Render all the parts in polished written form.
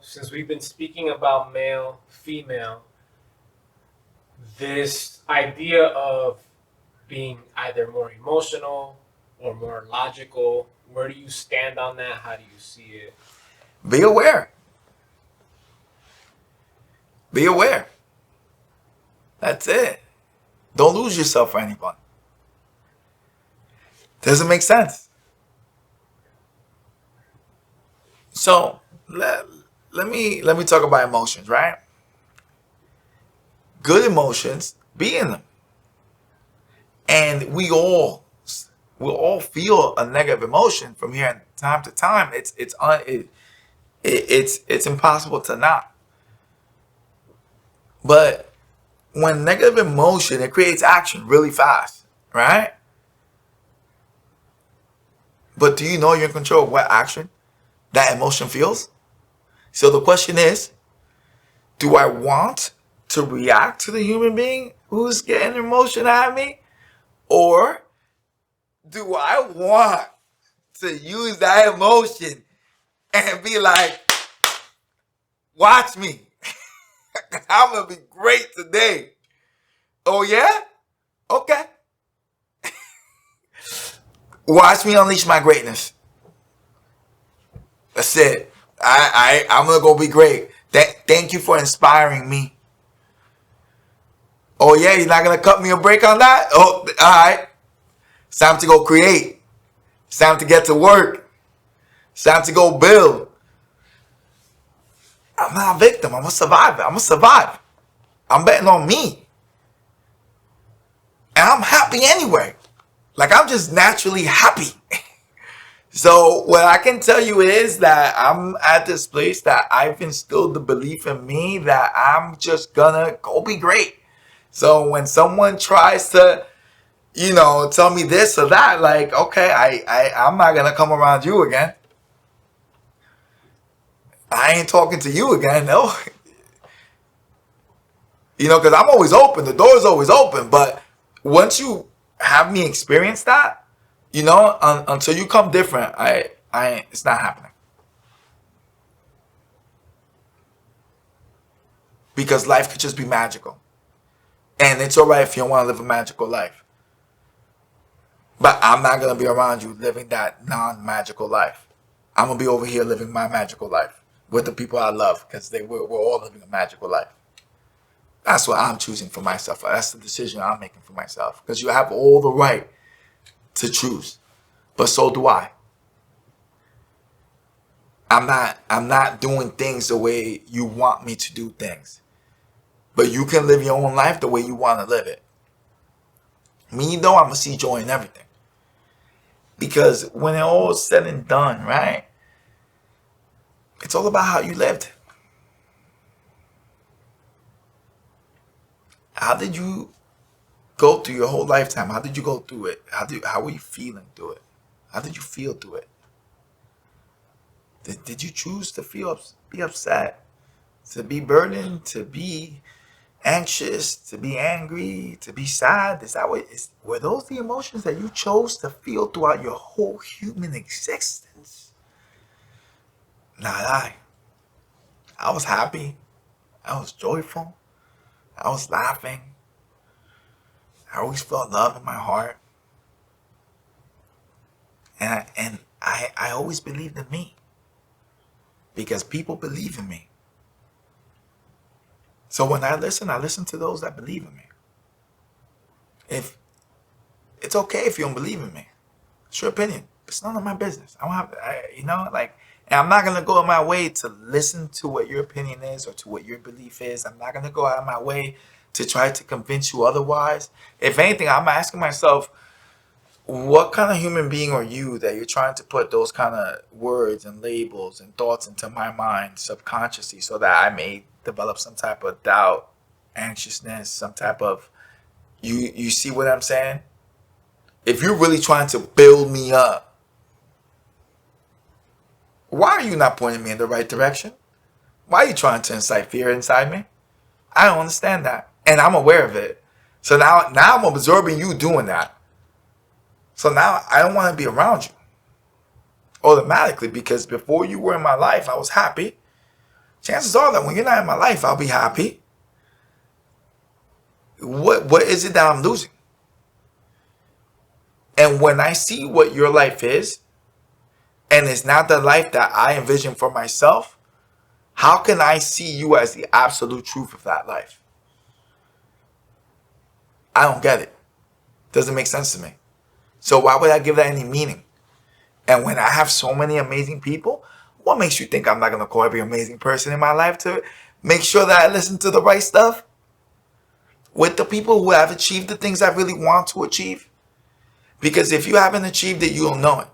Since we've been speaking about male, female, this idea of being either more emotional or more logical, where do you stand on that? How do you see it? Be aware. Be aware. That's it. Don't lose yourself for anyone. Doesn't make sense. So let me talk about emotions, right? Good emotions, be in them. And we'll all feel a negative emotion from here time to time. It's impossible to not. But when negative emotion, it creates action really fast, right? But do you know you're in control of what action that emotion feels? So the question is, do I want to react to the human being who's getting emotion at me? Or do I want to use that emotion and be like, watch me. I'm going to be great today. Oh, yeah? Okay. Watch me unleash my greatness. That's it. I'm going to go be great. Thank you for inspiring me. Oh, yeah? You're not going to cut me a break on that? Oh, all right. It's time to go create. It's time to get to work. It's time to go build. I'm not a victim. I'm a survivor. I'm going to survive. I'm betting on me. And I'm happy anyway. Like, I'm just naturally happy. So what I can tell you is that I'm at this place that I've instilled the belief in me that I'm just gonna go be great. So when someone tries to, tell me this or that, like, okay, I'm not gonna come around you again. I ain't talking to you again, no. Because I'm always open. The door's always open. But once you have me experience that, until you come different, it's not happening. Because life could just be magical. And it's all right if you don't want to live a magical life. But I'm not going to be around you living that non-magical life. I'm going to be over here living my magical life with the people I love, because we're all living a magical life. That's what I'm choosing for myself. That's the decision I'm making for myself. Because you have all the right to choose. But so do I. I'm not doing things the way you want me to do things. But you can live your own life the way you want to live it. Me, though, I'm going to see joy in everything. Because when it all is said and done, right? It's all about how you lived. How did you go through your whole lifetime? How did you go through it? How were you feeling through it? How did you feel through it? Did you choose to be upset, to be burdened, to be anxious, to be angry, to be sad? Were those the emotions that you chose to feel throughout your whole human existence? Not I. I was happy. I was joyful. I was laughing. I always felt love in my heart. And I always believed in me. Because people believe in me. So when I listen to those that believe in me. If it's okay if you don't believe in me. It's your opinion. It's none of my business. I don't have, and I'm not going to go out of my way to listen to what your opinion is or to what your belief is. I'm not going to go out of my way to try to convince you otherwise. If anything, I'm asking myself, what kind of human being are you that you're trying to put those kind of words and labels and thoughts into my mind subconsciously so that I may develop some type of doubt, anxiousness, some type of, you see what I'm saying? If you're really trying to build me up, why are you not pointing me in the right direction? Why are you trying to incite fear inside me? I don't understand that. And I'm aware of it. So now I'm absorbing you doing that. So now I don't want to be around you automatically, because before you were in my life, I was happy. chances are that when you're not in my life, I'll be happy. What is it that I'm losing? And when I see what your life is, and it's not the life that I envision for myself, how can I see you as the absolute truth of that life? I don't get it. Doesn't make sense to me. So why would I give that any meaning? And when I have so many amazing people, what makes you think I'm not going to call every amazing person in my life to make sure that I listen to the right stuff? With the people who have achieved the things I really want to achieve? Because if you haven't achieved it, you don't know it.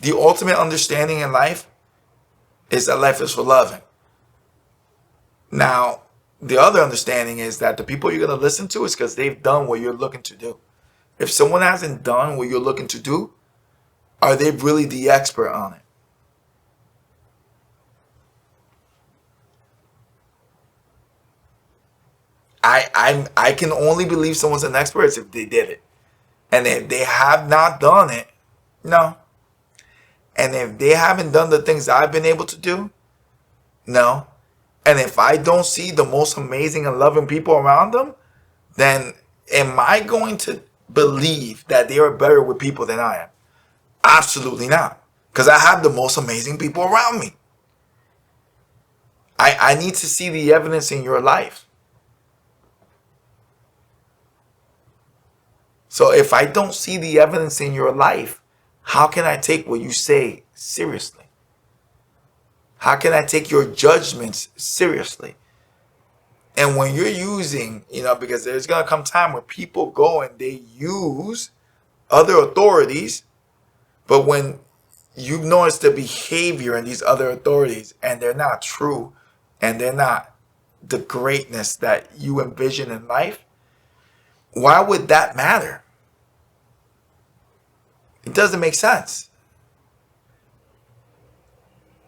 The ultimate understanding in life is that life is for loving. Now, the other understanding is that the people you're going to listen to is because they've done what you're looking to do. If someone hasn't done what you're looking to do, are they really the expert on it? I can only believe someone's an expert if they did it. And if they have not done it, no. And if they haven't done the things I've been able to do, no. And if I don't see the most amazing and loving people around them, then am I going to believe that they are better with people than I am? Absolutely not. Because I have the most amazing people around me. I need to see the evidence in your life. So if I don't see the evidence in your life, how can I take what you say seriously? How can I take your judgments seriously? And when you're using, because there's going to come time where people go and they use other authorities, but when you notice the behavior in these other authorities and they're not true and they're not the greatness that you envision in life, why would that matter? It doesn't make sense.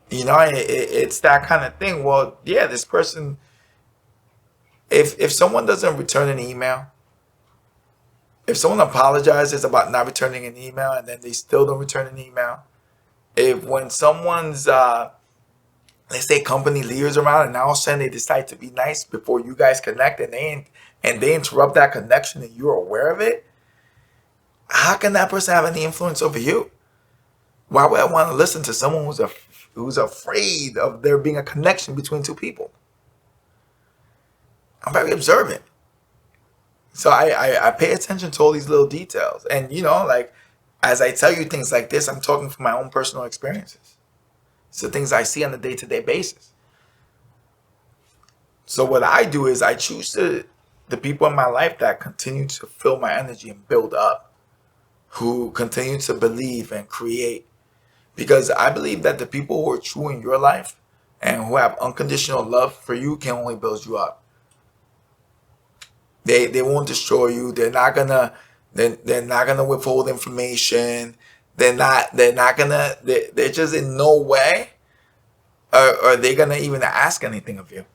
It's that kind of thing. Well, yeah, this person, if someone doesn't return an email, if someone apologizes about not returning an email and then they still don't return an email, if when someone's, let's say company leaders around and all of a sudden they decide to be nice before you guys connect and they interrupt that connection and you're aware of it, how can that person have any influence over you? Why would I want to listen to someone who's afraid of there being a connection between two people? I'm very observant. So I pay attention to all these little details. And, as I tell you things like this, I'm talking from my own personal experiences. It's the things I see on a day-to-day basis. So what I do is I choose the people in my life that continue to fill my energy and build up, who continue to believe and create. Because I believe that the people who are true in your life and who have unconditional love for you can only build you up. They won't destroy you. They're not gonna withhold information. They're just in no way are they gonna even ask anything of you.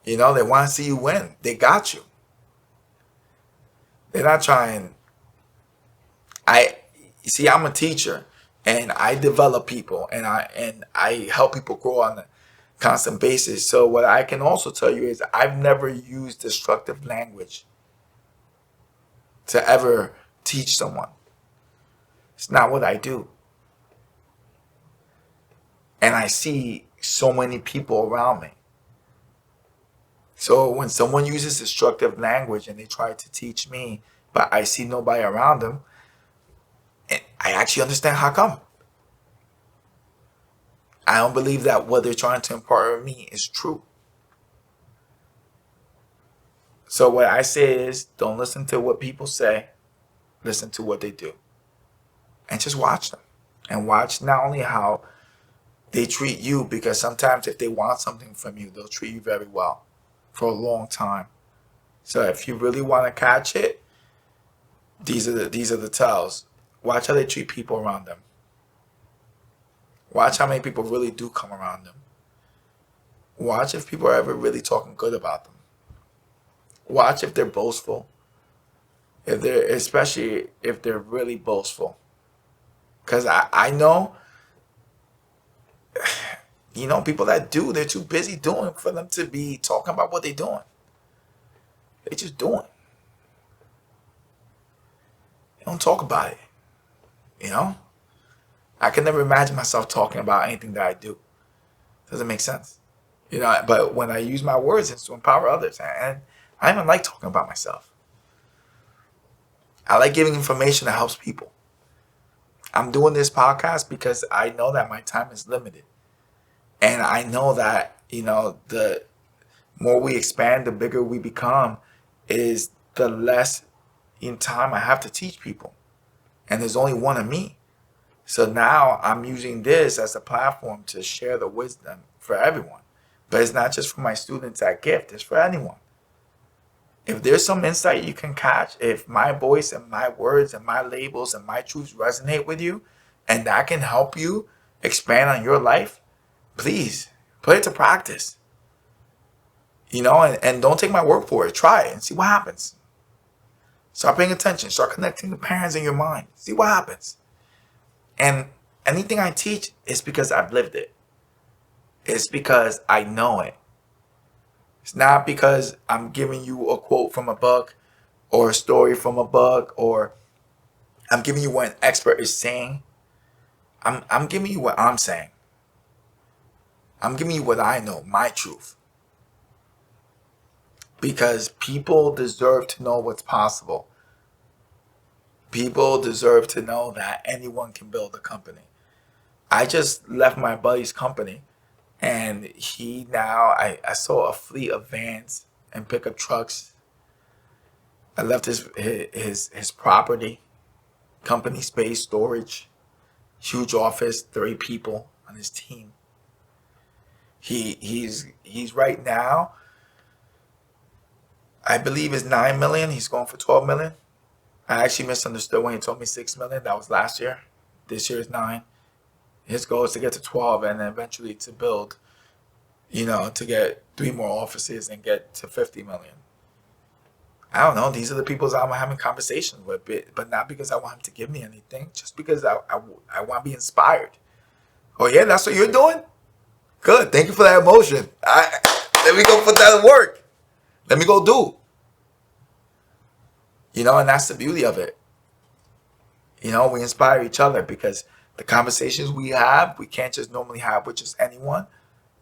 They want to see you win. They got you. They're not trying. I'm a teacher and I develop people and I help people grow on a constant basis. So what I can also tell you is I've never used destructive language to ever teach someone. It's not what I do. And I see so many people around me. So when someone uses destructive language and they try to teach me, but I see nobody around them, I actually understand how come. I don't believe that what they're trying to impart on me is true. So what I say is, don't listen to what people say, listen to what they do. And just watch them. And watch not only how they treat you, because sometimes if they want something from you, they'll treat you very well for a long time. So if you really want to catch it, these are the tells. Watch how they treat people around them. Watch how many people really do come around them. Watch if people are ever really talking good about them. Watch if they're boastful. if they're, especially if they're really boastful. Because I know, you know, people that do, they're too busy doing for them to be talking about what they're doing. They just doing. They don't talk about it. You know? I can never imagine myself talking about anything that I do. Doesn't make sense. You know, but when I use my words, it's to empower others. And I even like talking about myself. I like giving information that helps people. I'm doing this podcast because I know that my time is limited. And I know that, you know, the more we expand, the bigger we become, is the less in time I have to teach people. And there's only one of me. So now I'm using this as a platform to share the wisdom for everyone. But it's not just for my students at Gift, it's for anyone. If there's some insight you can catch, if my voice and my words and my labels and my truths resonate with you, and that can help you expand on your life, please put it to practice. You know, and don't take my word for it. Try it and see what happens. Start paying attention. Start connecting the patterns in your mind. See what happens. And anything I teach is because I've lived it. It's because I know it. It's not because I'm giving you a quote from a book or a story from a book, or I'm giving you what an expert is saying. I'm giving you what I'm saying. I'm giving you what I know, my truth. Because people deserve to know what's possible. People deserve to know that anyone can build a company. I just left my buddy's company, and he now, I saw a fleet of vans and pickup trucks. I left his property, company space, storage, huge office, 30 people on his team. He's right now, I believe is 9 million. He's going for 12 million. I actually misunderstood when he told me 6 million. That was last year. This year is 9. His goal is to get to 12 and then eventually to build, you know, to get 3 more offices and get to 50 million. I don't know. These are the people I'm having conversations with, but not because I want him to give me anything, just because I want to be inspired. Oh, yeah, that's what you're doing? Good. Thank you for that emotion. Let me go put that to work. Let me go do. You know, and that's the beauty of it. You know, we inspire each other because the conversations we have, we can't just normally have with just anyone.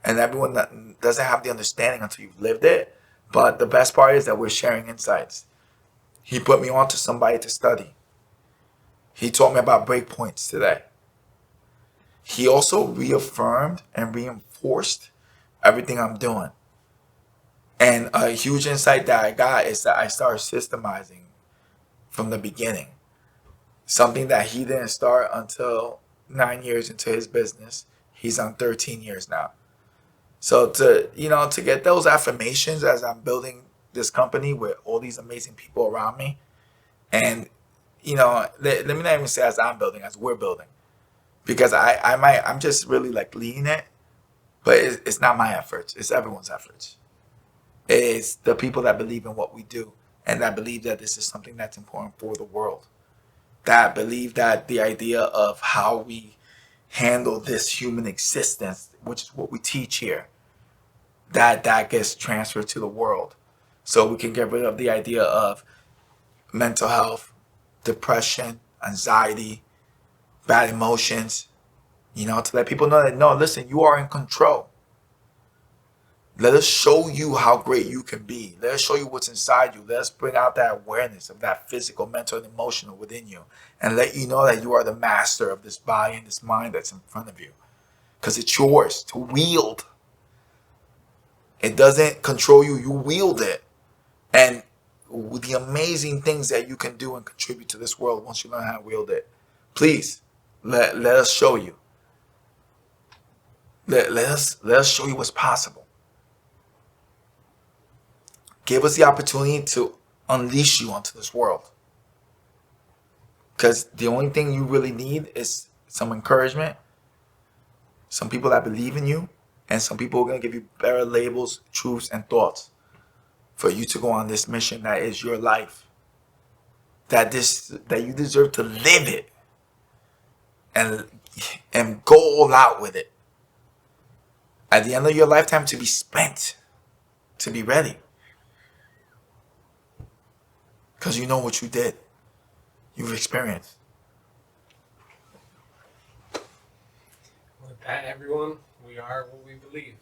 And everyone that doesn't have the understanding until you've lived it. But the best part is that we're sharing insights. He put me on to somebody to study. He taught me about breakpoints today. He also reaffirmed and reinforced everything I'm doing. And a huge insight that I got is that I started systemizing from the beginning. Something that he didn't start until 9 years into his business. He's on 13 years now. So to get those affirmations as I'm building this company with all these amazing people around me, and let me not even say as I'm building, as we're building, because I'm just really like leading it, but it's not my efforts, it's everyone's efforts. It's the people that believe in what we do and that believe that this is something that's important for the world, that believe that the idea of how we handle this human existence, which is what we teach here, that gets transferred to the world. So we can get rid of the idea of mental health, depression, anxiety, bad emotions, to let people know that, no, listen, you are in control. Let us show you how great you can be. Let us show you what's inside you. Let us bring out that awareness of that physical, mental, and emotional within you, and let you know that you are the master of this body and this mind that's in front of you, because it's yours to wield. It doesn't control you. You wield it. And with the amazing things that you can do and contribute to this world once you learn how to wield it. Please, let us show you. Let us show you what's possible. Give us the opportunity to unleash you onto this world. Because the only thing you really need is some encouragement, some people that believe in you, and some people who are going to give you better labels, truths, and thoughts for you to go on this mission that is your life. that you deserve to live it and go all out with it. At the end of your lifetime, to be spent, to be ready. Because you know what you did. You've experienced. With that, everyone, we are what we believe.